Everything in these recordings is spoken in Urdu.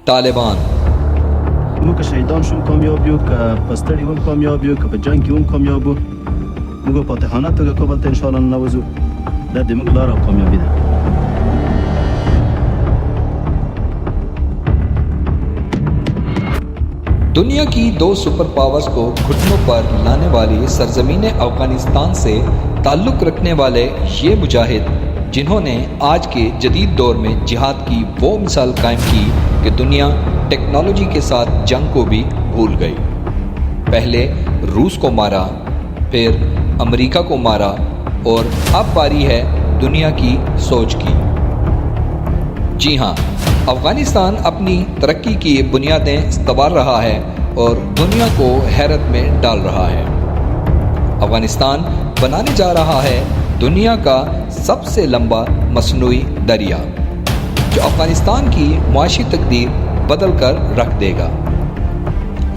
طالبان موږ که شهیدان شوم کامیاب یو، که په ستړي هم کامیاب یو، که په جنګ کې هم کامیاب وو، موږ په فاتحانه توګه کابل ته انشاءالله ننوځو. دا د موږ لاره او کامیابي ده. دنیا کی دو سپر پاورز کو گھٹنوں پر لانے والی سرزمین افغانستان سے تعلق رکھنے والے یہ مجاہد، جنہوں نے آج کے جدید دور میں جہاد کی وہ مثال قائم کی کہ دنیا ٹیکنالوجی کے ساتھ جنگ کو بھی بھول گئی۔ پہلے روس کو مارا، پھر امریکہ کو مارا، اور اب باری ہے دنیا کی سوچ کی۔ جی ہاں، افغانستان اپنی ترقی کی بنیادیں استوار رہا ہے اور دنیا کو حیرت میں ڈال رہا ہے۔ افغانستان بنانے جا رہا ہے دنیا کا سب سے لمبا مصنوعی دریا، جو افغانستان کی معاشی تقدیر بدل کر رکھ دے گا۔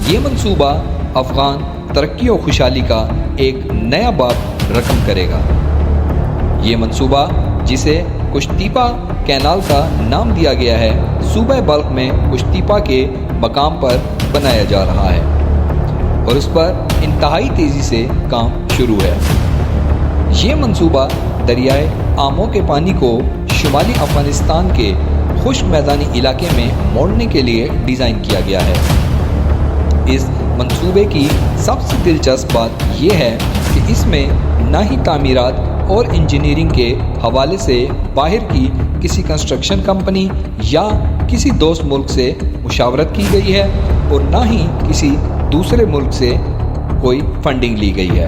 یہ منصوبہ افغان ترقی و خوشحالی کا ایک نیا باب رقم کرے گا۔ یہ منصوبہ، جسے کشتیپا کینال کا نام دیا گیا ہے، صوبہ بلخ میں کشتیپا کے مقام پر بنایا جا رہا ہے اور اس پر انتہائی تیزی سے کام شروع ہے۔ یہ منصوبہ دریائے آمو کے پانی کو شمالی افغانستان کے خشک میدانی علاقے میں موڑنے کے لیے ڈیزائن کیا گیا ہے۔ اس منصوبے کی سب سے دلچسپ بات یہ ہے کہ اس میں نہ ہی تعمیرات اور انجینئرنگ کے حوالے سے باہر کی کسی کنسٹرکشن کمپنی یا کسی دوست ملک سے مشاورت کی گئی ہے اور نہ ہی کسی دوسرے ملک سے کوئی فنڈنگ لی گئی ہے،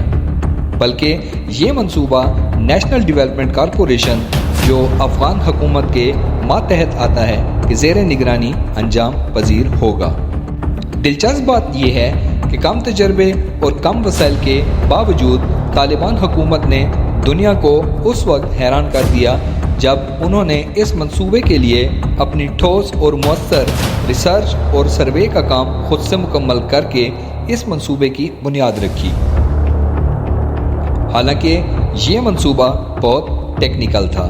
بلکہ یہ منصوبہ نیشنل ڈیولپمنٹ کارپوریشن، جو افغان حکومت کے ماتحت آتا ہے، کہ زیر نگرانی انجام پذیر ہوگا۔ دلچسپ بات یہ ہے کہ کم تجربے اور کم وسائل کے باوجود طالبان حکومت نے دنیا کو اس وقت حیران کر دیا جب انہوں نے اس منصوبے کے لیے اپنی ٹھوس اور مؤثر ریسرچ اور سروے کا کام خود سے مکمل کر کے اس منصوبے کی بنیاد رکھی۔ حالانکہ یہ منصوبہ بہت ٹیکنیکل تھا۔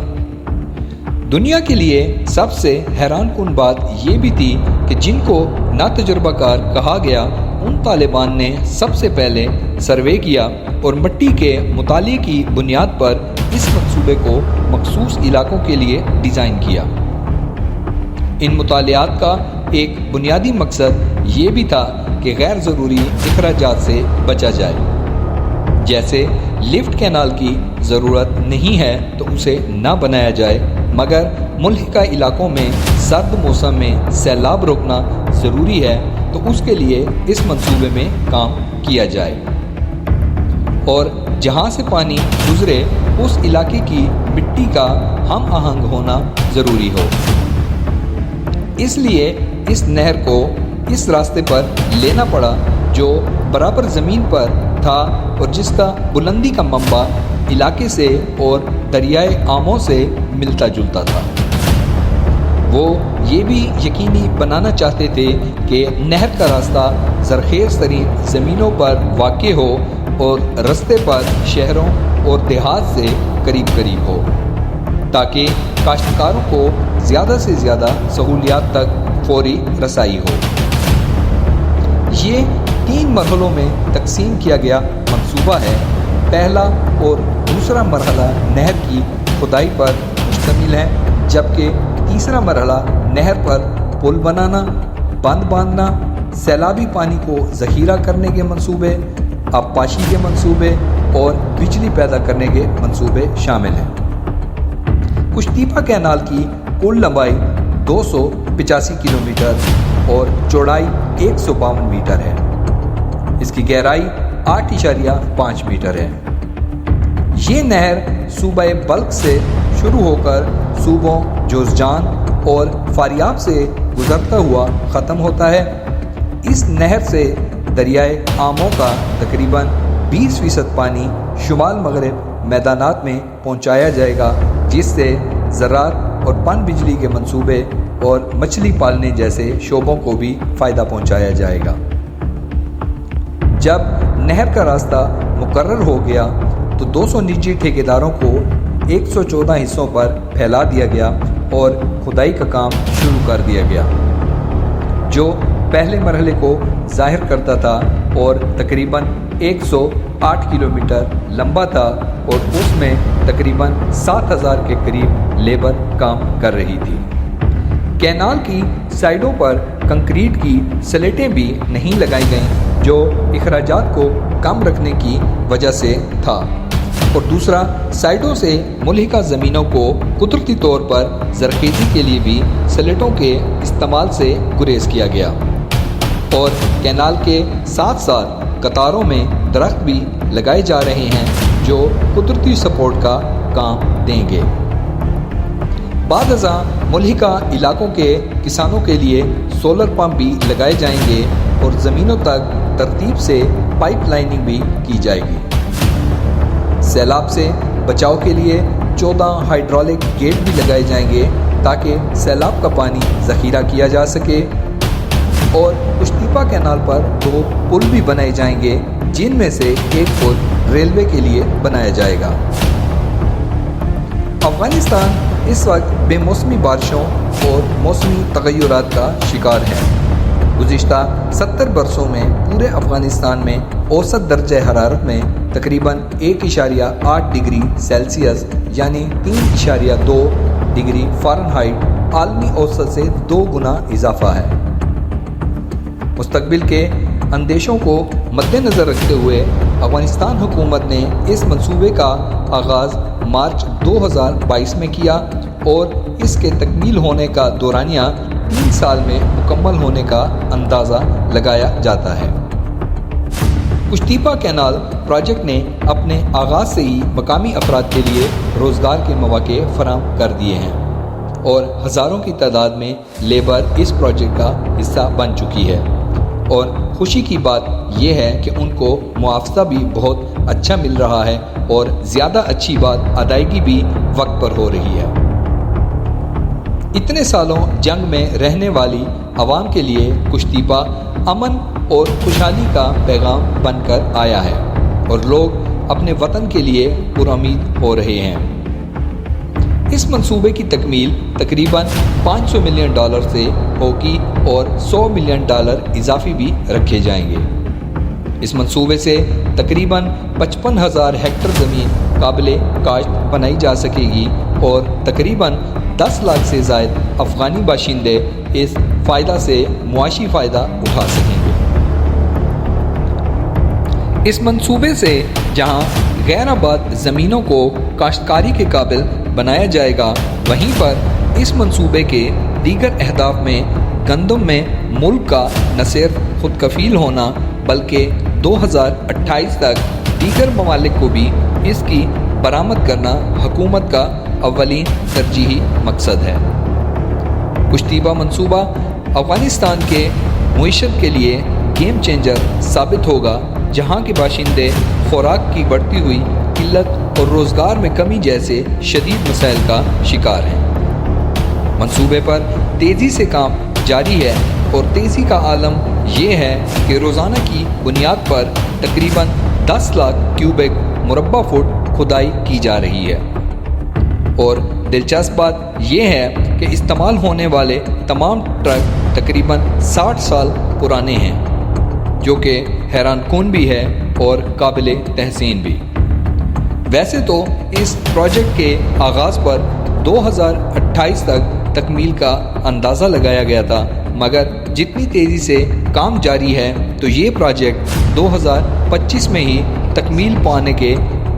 دنیا کے لیے سب سے حیران کن بات یہ بھی تھی کہ جن کو ناتجربہ کار کہا گیا، ان طالبان نے سب سے پہلے سروے کیا اور مٹی کے مطالعے کی بنیاد پر اس منصوبے کو مخصوص علاقوں کے لیے ڈیزائن کیا۔ ان مطالعات کا ایک بنیادی مقصد یہ بھی تھا کہ غیر ضروری اخراجات سے بچا جائے، جیسے لفٹ کینال کی ضرورت نہیں ہے تو اسے نہ بنایا جائے، مگر ملحقہ علاقوں میں سرد موسم میں سیلاب روکنا ضروری ہے تو اس کے لیے اس منصوبے میں کام کیا جائے، اور جہاں سے پانی گزرے اس علاقے کی مٹی کا ہم آہنگ ہونا ضروری ہو۔ اس لیے اس نہر کو اس راستے پر لینا پڑا جو برابر زمین پر تھا اور جس کا بلندی کا منبع علاقے سے اور دریائے آمو سے ملتا جلتا تھا۔ وہ یہ بھی یقینی بنانا چاہتے تھے کہ نہر کا راستہ زرخیز ترین زمینوں پر واقع ہو اور رستے پر شہروں اور دیہات سے قریب قریب ہو، تاکہ کاشتکاروں کو زیادہ سے زیادہ سہولیات تک فوری رسائی ہو۔ یہ 3 مرحلوں میں تقسیم کیا گیا منصوبہ ہے۔ پہلا اور دوسرا مرحلہ نہر کی کھدائی پر مشتمل ہے، جبکہ تیسرا مرحلہ نہر پر پل بنانا، بند باندھنا، سیلابی پانی کو ذخیرہ کرنے کے منصوبے، آبپاشی کے منصوبے اور بجلی پیدا کرنے کے منصوبے شامل ہیں۔ کشتیپا کینال کی کل لمبائی 285 کلومیٹر اور چوڑائی 152 میٹر ہے۔ اس کی گہرائی 8.5 میٹر ہے۔ یہ نہر صوبہ بلخ سے شروع ہو کر صوبوں جوزجان اور فاریاب سے گزرتا ہوا ختم ہوتا ہے۔ اس نہر سے دریائے آمو کا تقریباً 20% پانی شمال مغرب میدانات میں پہنچایا جائے گا، جس سے زراعت اور پن بجلی کے منصوبے اور مچھلی پالنے جیسے شعبوں کو بھی فائدہ پہنچایا جائے گا۔ جب نہر کا راستہ مقرر ہو گیا تو 200 نجی ٹھیکیداروں کو 114 حصوں پر پھیلا دیا گیا اور کھدائی کا کام شروع کر دیا گیا۔ جو پہلے مرحلے کو ظاہر کرتا تھا اور تقریباً 108 کلومیٹر لمبا تھا اور اس میں تقریباً 7000 کے قریب لیبر کام کر رہی تھی۔ کینال کی سائڈوں پر کنکریٹ کی سلیٹیں بھی نہیں لگائی گئیں جو اخراجات کو کم رکھنے کی وجہ سے تھا، اور دوسرا سائڈوں سے ملحقہ زمینوں کو قدرتی طور پر زرخیزی کے لیے بھی سلیٹوں کے استعمال سے گریز کیا گیا، اور کینال کے ساتھ ساتھ قطاروں میں درخت بھی لگائے جا رہے ہیں جو قدرتی سپورٹ کا کام دیں گے۔ بعد ازاں ملحقہ علاقوں کے کسانوں کے لیے سولر پمپ بھی لگائے جائیں گے اور زمینوں تک ترتیب سے پائپ لائننگ بھی کی جائے گی۔ سیلاب سے بچاؤ کے لیے 14 ہائیڈرولک گیٹ بھی لگائے جائیں گے تاکہ سیلاب کا پانی ذخیرہ کیا جا سکے، اور کشتیپا کینال پر 2 پل بھی بنائے جائیں گے جن میں سے ایک پل ریلوے کے لیے بنایا جائے گا۔ افغانستان اس وقت بے موسمی بارشوں اور موسمی تغیرات کا شکار ہے۔ گزشتہ 70 برسوں میں پورے افغانستان میں اوسط درجہ حرارت میں تقریباً 1.8 ڈگری سیلسیس یعنی 3.2 ڈگری فارنہائٹ عالمی اوسط سے 2 گنا اضافہ ہے۔ مستقبل کے اندیشوں کو مد نظر رکھتے ہوئے افغانستان حکومت نے اس منصوبے کا آغاز مارچ 2022 میں کیا اور اس کے تکمیل ہونے کا دورانیہ 3 سال میں مکمل ہونے کا اندازہ لگایا جاتا ہے۔ کشتیپا کینال پروجیکٹ نے اپنے آغاز سے ہی مقامی افراد کے لیے روزگار کے مواقع فراہم کر دیے ہیں اور ہزاروں کی تعداد میں لیبر اس پروجیکٹ کا حصہ بن چکی ہے، اور خوشی کی بات یہ ہے کہ ان کو معاوضہ بھی بہت اچھا مل رہا ہے اور زیادہ اچھی بات ادائیگی بھی وقت پر ہو رہی ہے۔ اتنے سالوں جنگ میں رہنے والی عوام کے لیے کشتیپا امن اور خوشحالی کا پیغام بن کر آیا ہے اور لوگ اپنے وطن کے لیے پرامید ہو رہے ہیں۔ اس منصوبے کی تکمیل تقریباً $500 ملین سے ہوگی اور $100 ملین اضافی بھی رکھے جائیں گے۔ اس منصوبے سے تقریباً 55,000 ہیکٹر زمین قابل کاشت بنائی جا سکے گی اور تقریباً 10 لاکھ سے زائد افغانی باشندے اس فائدہ سے معاشی فائدہ اٹھا سکیں گے۔ اس منصوبے سے جہاں غیر آباد زمینوں کو کاشتکاری کے قابل بنایا جائے گا، وہیں پر اس منصوبے کے دیگر اہداف میں گندم میں ملک کا نہ صرف خود کفیل ہونا بلکہ 2028 تک دیگر ممالک کو بھی اس کی برآمد کرنا حکومت کا اولین ترجیحی مقصد ہے۔ کشتیپا منصوبہ افغانستان کے معیشت کے لیے گیم چینجر ثابت ہوگا، جہاں کے باشندے خوراک کی بڑھتی ہوئی قلت اور روزگار میں کمی جیسے شدید مسائل کا شکار ہیں۔ منصوبے پر تیزی سے کام جاری ہے اور تیزی کا عالم یہ ہے کہ روزانہ کی بنیاد پر تقریباً 10 لاکھ کیوبک مربع فٹ کھدائی کی جا رہی ہے، اور دلچسپ بات یہ ہے کہ استعمال ہونے والے تمام ٹرک تقریباً 60 سال پرانے ہیں، جو کہ حیران کن بھی ہے اور قابل تحسین بھی۔ ویسے تو اس پروجیکٹ کے آغاز پر 2028 تک تکمیل کا اندازہ لگایا گیا تھا، مگر جتنی تیزی سے کام جاری ہے تو یہ پروجیکٹ 2025 میں ہی تکمیل پانے کے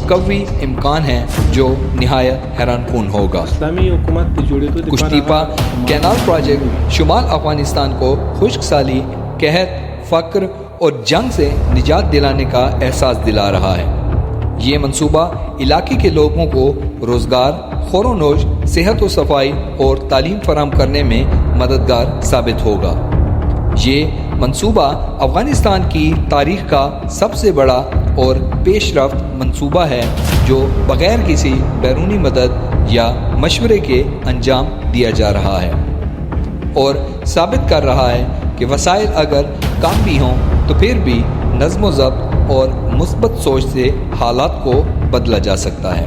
قوی امکان ہیں، جو نہایت حیران کن ہوگا۔ کشتیپا کینال پروجیکٹ شمال افغانستان کو خشک سالی، قحط، فقر اور جنگ سے نجات دلانے کا احساس دلا رہا ہے۔ یہ منصوبہ علاقے کے لوگوں کو روزگار، خور و نوش، صحت و صفائی اور تعلیم فراہم کرنے میں مددگار ثابت ہوگا۔ یہ منصوبہ افغانستان کی تاریخ کا سب سے بڑا اور پیش رفت منصوبہ ہے جو بغیر کسی بیرونی مدد یا مشورے کے انجام دیا جا رہا ہے، اور ثابت کر رہا ہے کہ وسائل اگر کم بھی ہوں تو پھر بھی نظم و ضبط اور مثبت سوچ سے حالات کو بدلا جا سکتا ہے۔